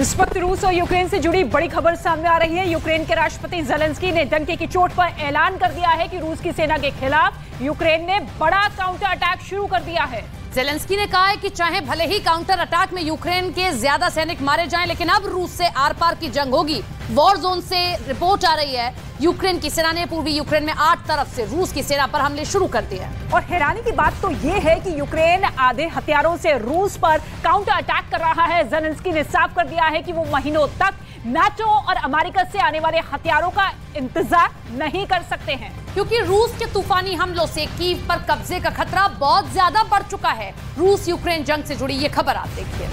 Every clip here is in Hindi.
इस वक्त रूस और यूक्रेन से जुड़ी बड़ी खबर सामने आ रही है। यूक्रेन के राष्ट्रपति ज़ेलेंस्की ने डंके की चोट पर ऐलान कर दिया है कि रूस की सेना के खिलाफ यूक्रेन ने बड़ा काउंटर अटैक शुरू कर दिया है। ज़ेलेंस्की ने कहा है कि चाहे भले ही काउंटर अटैक में यूक्रेन के ज्यादा सैनिक मारे जाएं, लेकिन अब रूस से आर पार की जंग होगी। वॉर जोन से रिपोर्ट आ रही है यूक्रेन की सेना ने पूर्वी यूक्रेन में 8 तरफ से रूस की सेना पर हमले शुरू कर दिए हैं। और हैरानी की बात तो ये है कि यूक्रेन आधे हथियारों से रूस पर काउंटर अटैक कर रहा है। ज़ेलेंस्की ने साफ कर दिया है कि वो महीनों तक नाटो और अमेरिका से आने वाले हथियारों का इंतजार नहीं कर सकते हैं, क्योंकि रूस के तूफानी हमलों से कीव पर कब्जे का खतरा बहुत ज्यादा बढ़ चुका है। रूस यूक्रेन जंग से जुड़ी ये खबर आप देखिए।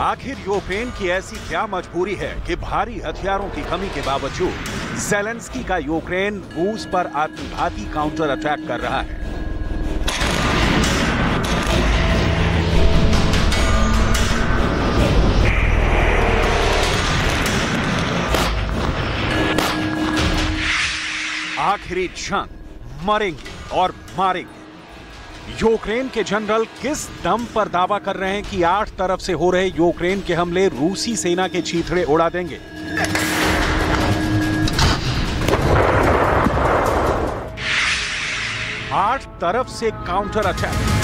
आखिर यूक्रेन की ऐसी क्या मजबूरी है कि भारी हथियारों की कमी के बावजूद ज़ेलेंस्की का यूक्रेन रूस पर आत्मघाती काउंटर अटैक कर रहा है। आखिरी जंग मरेंगे और मारेंगे। यूक्रेन के जनरल किस दम पर दावा कर रहे हैं कि 8 तरफ से हो रहे यूक्रेन के हमले रूसी सेना के चीथड़े उड़ा देंगे। आठ तरफ से काउंटर अटैक।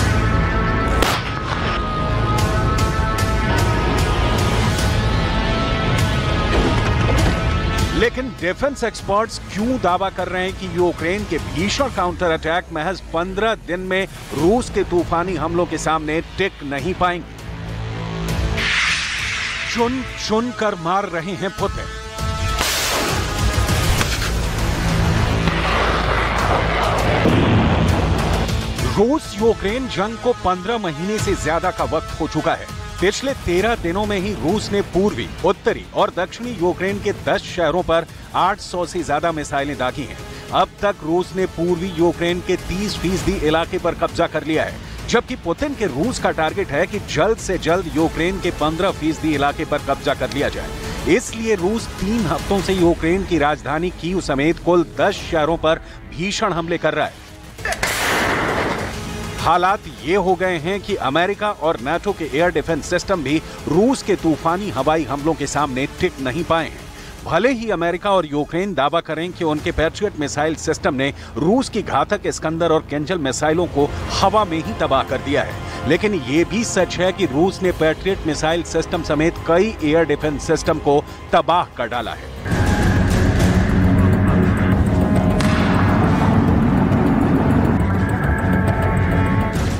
लेकिन डिफेंस एक्सपर्ट्स क्यों दावा कर रहे हैं कि यूक्रेन के भीषण काउंटर अटैक महज 15 दिन में रूस के तूफानी हमलों के सामने टिक नहीं पाएंगे? चुन चुन कर मार रहे हैं पुतिन। रूस यूक्रेन जंग को 15 महीने से ज्यादा का वक्त हो चुका है। पिछले 13 दिनों में ही रूस ने पूर्वी, उत्तरी और दक्षिणी यूक्रेन के 10 शहरों पर 800 से ज्यादा मिसाइलें दागी हैं। अब तक रूस ने पूर्वी यूक्रेन के 30% इलाके पर कब्जा कर लिया है, जबकि पुतिन के रूस का टारगेट है कि जल्द से जल्द यूक्रेन के 15% इलाके पर कब्जा कर लिया जाए। इसलिए रूस 3 हफ्तों से यूक्रेन की राजधानी कीव समेत कुल 10 शहरों पर भीषण हमले कर रहा है। हालात ये हो गए हैं कि अमेरिका और नाटो के एयर डिफेंस सिस्टम भी रूस के तूफानी हवाई हमलों के सामने टिक नहीं पाए हैं। भले ही अमेरिका और यूक्रेन दावा करें कि उनके पैट्रियट मिसाइल सिस्टम ने रूस की घातक इस्कंदर और किंजल मिसाइलों को हवा में ही तबाह कर दिया है, लेकिन ये भी सच है कि रूस ने पैट्रियट मिसाइल सिस्टम समेत कई एयर डिफेंस सिस्टम को तबाह कर डाला है।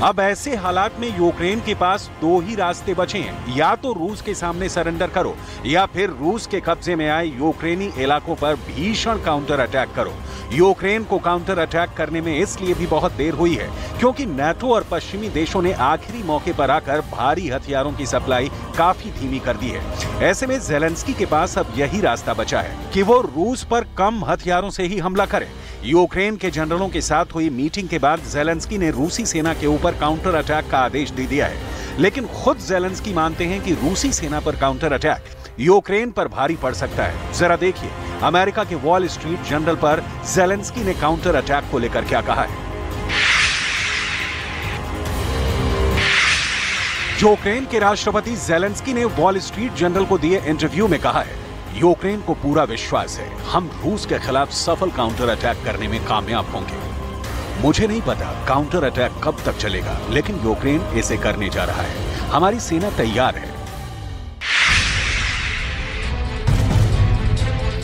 अब ऐसे हालात में यूक्रेन के पास 2 ही रास्ते बचे हैं, या तो रूस के सामने सरेंडर करो या फिर रूस के कब्जे में आए यूक्रेनी इलाकों पर भीषण काउंटर अटैक करो। यूक्रेन को काउंटर अटैक करने में इसलिए भी बहुत देर हुई है क्योंकि नाटो और पश्चिमी देशों ने आखिरी मौके पर आकर भारी हथियारों की सप्लाई काफी धीमी कर दी है। ऐसे में ज़ेलेंस्की के पास अब यही रास्ता बचा है कि वो रूस पर कम हथियारों से ही हमला करे। यूक्रेन के जनरलों के साथ हुई मीटिंग के बाद ज़ेलेंस्की ने रूसी सेना के ऊपर काउंटर अटैक का आदेश दे दिया है, लेकिन खुद ज़ेलेंस्की मानते हैं कि रूसी सेना पर काउंटर अटैक यूक्रेन पर भारी पड़ सकता है। जरा देखिए अमेरिका के वॉल स्ट्रीट जर्नल पर ज़ेलेंस्की ने काउंटर अटैक को लेकर क्या कहा है। यूक्रेन के राष्ट्रपति ज़ेलेंस्की ने वॉल स्ट्रीट जर्नल को दिए इंटरव्यू में कहा है, यूक्रेन को पूरा विश्वास है हम रूस के खिलाफ सफल काउंटर अटैक करने में कामयाब होंगे। मुझे नहीं पता काउंटर अटैक कब तक चलेगा, लेकिन यूक्रेन इसे करने जा रहा है। हमारी सेना तैयार है।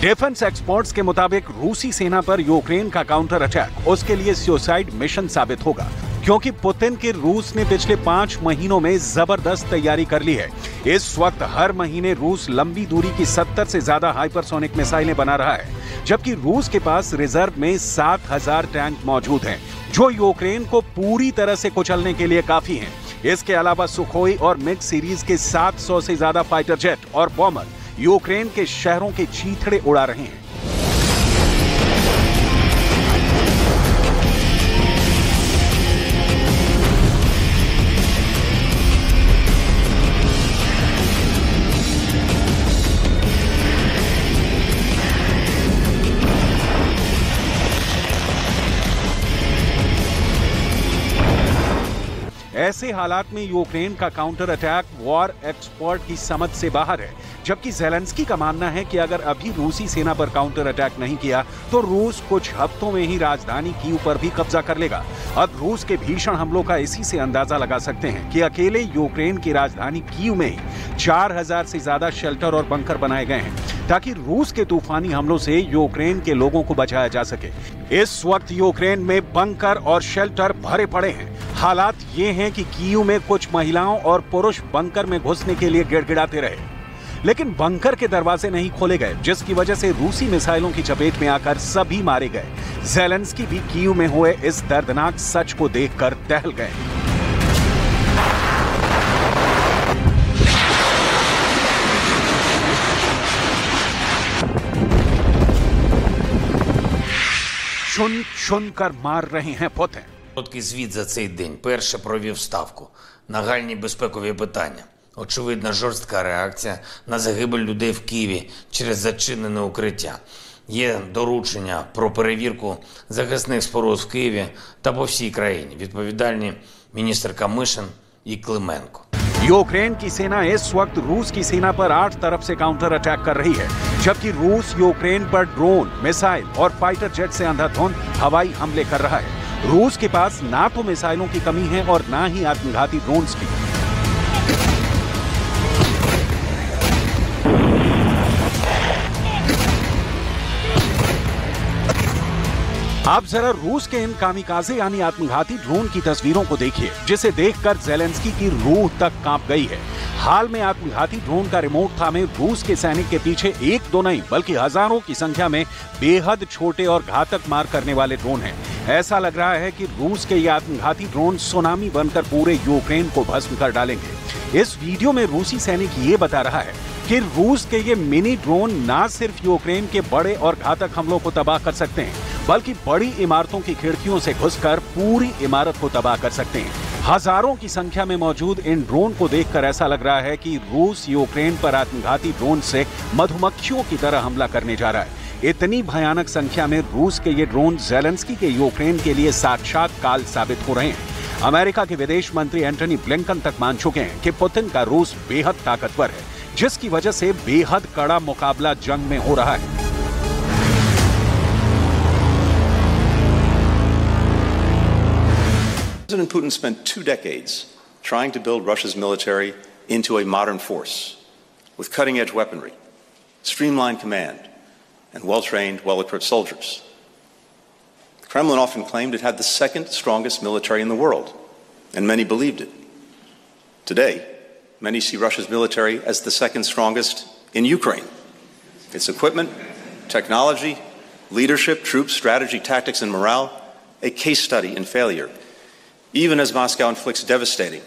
डिफेंस एक्सपर्ट्स के मुताबिक रूसी सेना पर यूक्रेन का काउंटर अटैक उसके लिए सुसाइड मिशन साबित होगा, क्योंकि पुतिन के रूस ने पिछले 5 महीनों में जबरदस्त तैयारी कर ली है। इस वक्त हर महीने रूस लंबी दूरी की 70 से ज्यादा हाइपरसोनिक मिसाइलें बना रहा है, जबकि रूस के पास रिजर्व में 7000 टैंक मौजूद हैं, जो यूक्रेन को पूरी तरह से कुचलने के लिए काफी हैं। इसके अलावा सुखोई और मिग सीरीज के 700 से ज्यादा फाइटर जेट और बॉम्बर यूक्रेन के शहरों के चीथड़े उड़ा रहे हैं। ऐसे हालात में यूक्रेन का काउंटर अटैक वॉर एक्सपर्ट की समझ से बाहर है, जबकि ज़ेलेंस्की का मानना है कि अगर अभी रूसी सेना पर काउंटर अटैक नहीं किया तो रूस कुछ हफ्तों में ही राजधानी कीव पर भी कब्जा कर लेगा। अब रूस के भीषण हमलों का इसी से अंदाजा लगा सकते हैं कि अकेले यूक्रेन की राजधानी कीव में ही 4000 से ज्यादा शेल्टर और बंकर बनाए गए हैं ताकि रूस के तूफानी हमलों से यूक्रेन के लोगों को बचाया जा सके। इस वक्त यूक्रेन में बंकर और शेल्टर भरे पड़े हैं। हालात ये हैं कि कीव में कुछ महिलाओं और पुरुष बंकर में घुसने के लिए गिड़गिड़ाते रहे, लेकिन बंकर के दरवाजे नहीं खोले गए, जिसकी वजह से रूसी मिसाइलों की चपेट में आकर सभी मारे गए। ज़ेलेंस्की भी कीव में हुए इस दर्दनाक सच को देखकर दहल गए। चुन कर मार रहे हैं Путін. Короткий звіт за цей день. Перше провів ставку. Нагальні безпекові питання. Очевидна жорстка реакція на загибель людей в Києві через зачинене укриття. Є доручення про перевірку захисних споруд в Києві та по всій країні. Відповідальні міністр Камишин і Клименко. यूक्रेन की सेना इस वक्त रूस की सेना पर 8 तरफ से काउंटर अटैक कर रही है, जबकि रूस यूक्रेन पर ड्रोन, मिसाइल और फाइटर जेट से अंधाधुंध हवाई हमले कर रहा है। रूस के पास ना तो मिसाइलों की कमी है और ना ही आत्मघाती ड्रोन्स की। आप जरा रूस के इन कामिकाज़े यानी आत्मघाती ड्रोन की तस्वीरों को देखिए, जिसे देखकर ज़ेलेंस्की की रूह तक कांप गई है। हाल में आत्मघाती ड्रोन का रिमोट थामे रूस के सैनिक के पीछे एक दो नहीं बल्कि हजारों की संख्या में बेहद छोटे और घातक मार करने वाले ड्रोन हैं। ऐसा लग रहा है कि रूस के ये आत्मघाती ड्रोन सुनामी बनकर पूरे यूक्रेन को भस्म कर डालेंगे। इस वीडियो में रूसी सैनिक ये बता रहा है कि रूस के ये मिनी ड्रोन ना सिर्फ यूक्रेन के बड़े और घातक हमलों को तबाह कर सकते हैं, बल्कि बड़ी इमारतों की खिड़कियों से घुसकर पूरी इमारत को तबाह कर सकते हैं। हजारों की संख्या में मौजूद इन ड्रोन को देखकर ऐसा लग रहा है कि रूस यूक्रेन पर आत्मघाती ड्रोन से मधुमक्खियों की तरह हमला करने जा रहा है। इतनी भयानक संख्या में रूस के ये ड्रोन ज़ेलेंस्की के यूक्रेन के लिए साक्षात काल साबित हो रहे हैं। अमेरिका के विदेश मंत्री एंटनी ब्लिंकन तक मान चुके हैं कि पुतिन का रूस बेहद ताकतवर है, जिसकी वजह से बेहद कड़ा मुकाबला जंग में हो रहा है। President Putin spent 2 decades trying to build Russia's military into a modern force with cutting-edge weaponry, streamlined command, and well-trained, well-equipped soldiers. The Kremlin often claimed it had the second strongest military in the world, and many believed it. Today, many see Russia's military as the second strongest in Ukraine. Its equipment, technology, leadership, troops, strategy, tactics, and morale, a case study in failure, even as Moscow inflicts devastating.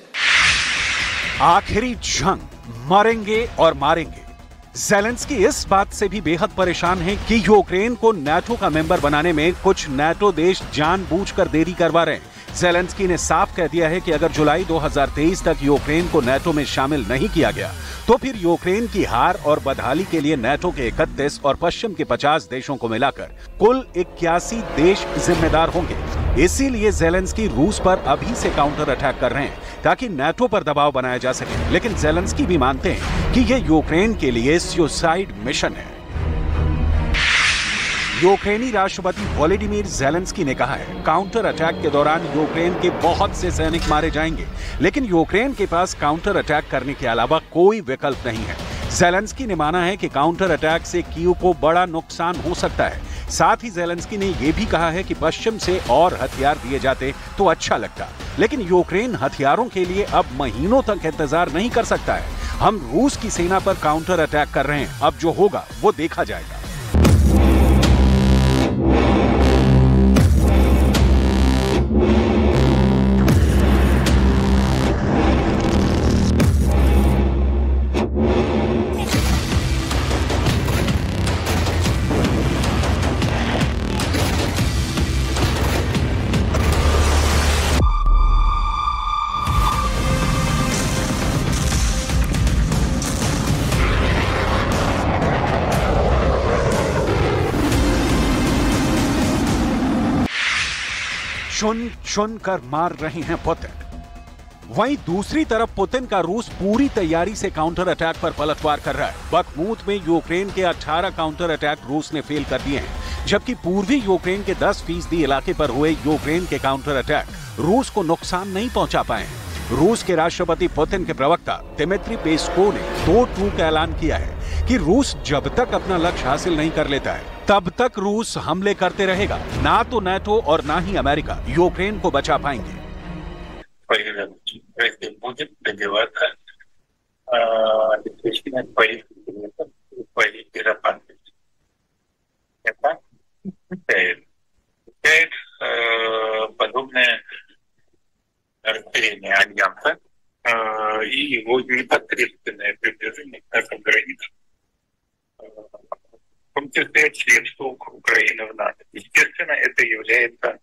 आखिरी जंग, मरेंगे और मारेंगे। ज़ेलेंस्की इस बात से भी बेहद परेशान है कि यूक्रेन को नाटो का मेंबर बनाने में कुछ नाटो देश जानबूझकर देरी करवा रहे हैं। ज़ेलेंस्की ने साफ कह दिया है कि अगर जुलाई 2023 तक यूक्रेन को नाटो में शामिल नहीं किया गया तो फिर यूक्रेन की हार और बदहाली के लिए नाटो के 31 और पश्चिम के 50 देशों को मिलाकर कुल 81 देश जिम्मेदार होंगे। इसीलिए ज़ेलेंस्की रूस पर अभी से काउंटर अटैक कर रहे हैं ताकि नाटो पर दबाव बनाया जा सके। लेकिन ज़ेलेंस्की भी मानते हैं कि यह यूक्रेन के लिए सुसाइड मिशन है। यूक्रेनी राष्ट्रपति वोलोडिमीर ज़ेलेंस्की ने कहा है, काउंटर अटैक के दौरान यूक्रेन के बहुत से सैनिक मारे जाएंगे, लेकिन यूक्रेन के पास काउंटर अटैक करने के अलावा कोई विकल्प नहीं है। ज़ेलेंस्की ने माना है कि काउंटर अटैक से कीव को बड़ा नुकसान हो सकता है। साथ ही ज़ेलेंस्की ने यह भी कहा है कि पश्चिम से और हथियार दिए जाते तो अच्छा लगता, लेकिन यूक्रेन हथियारों के लिए अब महीनों तक इंतजार नहीं कर सकता है। हम रूस की सेना पर काउंटर अटैक कर रहे हैं, अब जो होगा वो देखा जाएगा। चुन कर मार रहे हैं पुतिन। वहीं दूसरी तरफ पुतिन का रूस पूरी तैयारी से काउंटर अटैक पर पलटवार कर रहा है। बखमूत में यूक्रेन के 18 काउंटर अटैक रूस ने फेल कर दिए हैं, जबकि पूर्वी यूक्रेन के 10% इलाके पर हुए यूक्रेन के काउंटर अटैक रूस को नुकसान नहीं पहुंचा पाए हैं। रूस के राष्ट्रपति पुतिन के प्रवक्ता दिमित्री पेस्कोव ने 2 टूक का ऐलान किया है कि रूस जब तक अपना लक्ष्य हासिल नहीं कर लेता है तब तक रूस हमले करते रहेगा। ना तो नाटो और ना ही अमेरिका यूक्रेन को बचा पाएंगे। расширение альянса и его непосредственное приближение к нашим границам, в том числе членству Украины в НАТО. Естественно, это является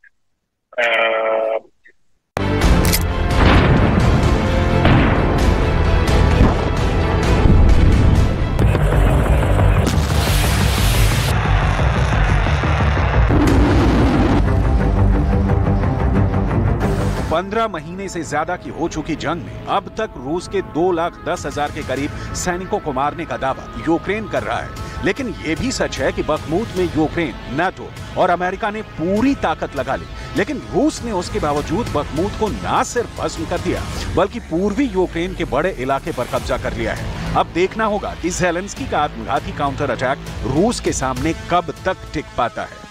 पंद्रह महीने से ज्यादा की हो चुकी जंग में अब तक रूस के 2,10,000 के करीब सैनिकों को मारने का दावा यूक्रेन कर रहा है। लेकिन ये भी सच है कि बखमूत में यूक्रेन, नाटो और अमेरिका ने पूरी ताकत लगा ली, लेकिन रूस ने उसके बावजूद बखमूत को न सिर्फ भस्म कर दिया बल्कि पूर्वी यूक्रेन के बड़े इलाके पर कब्जा कर लिया है। अब देखना होगा कि ज़ेलेंस्की का आत्मघाती काउंटर अटैक रूस के सामने कब तक टिक पाता है।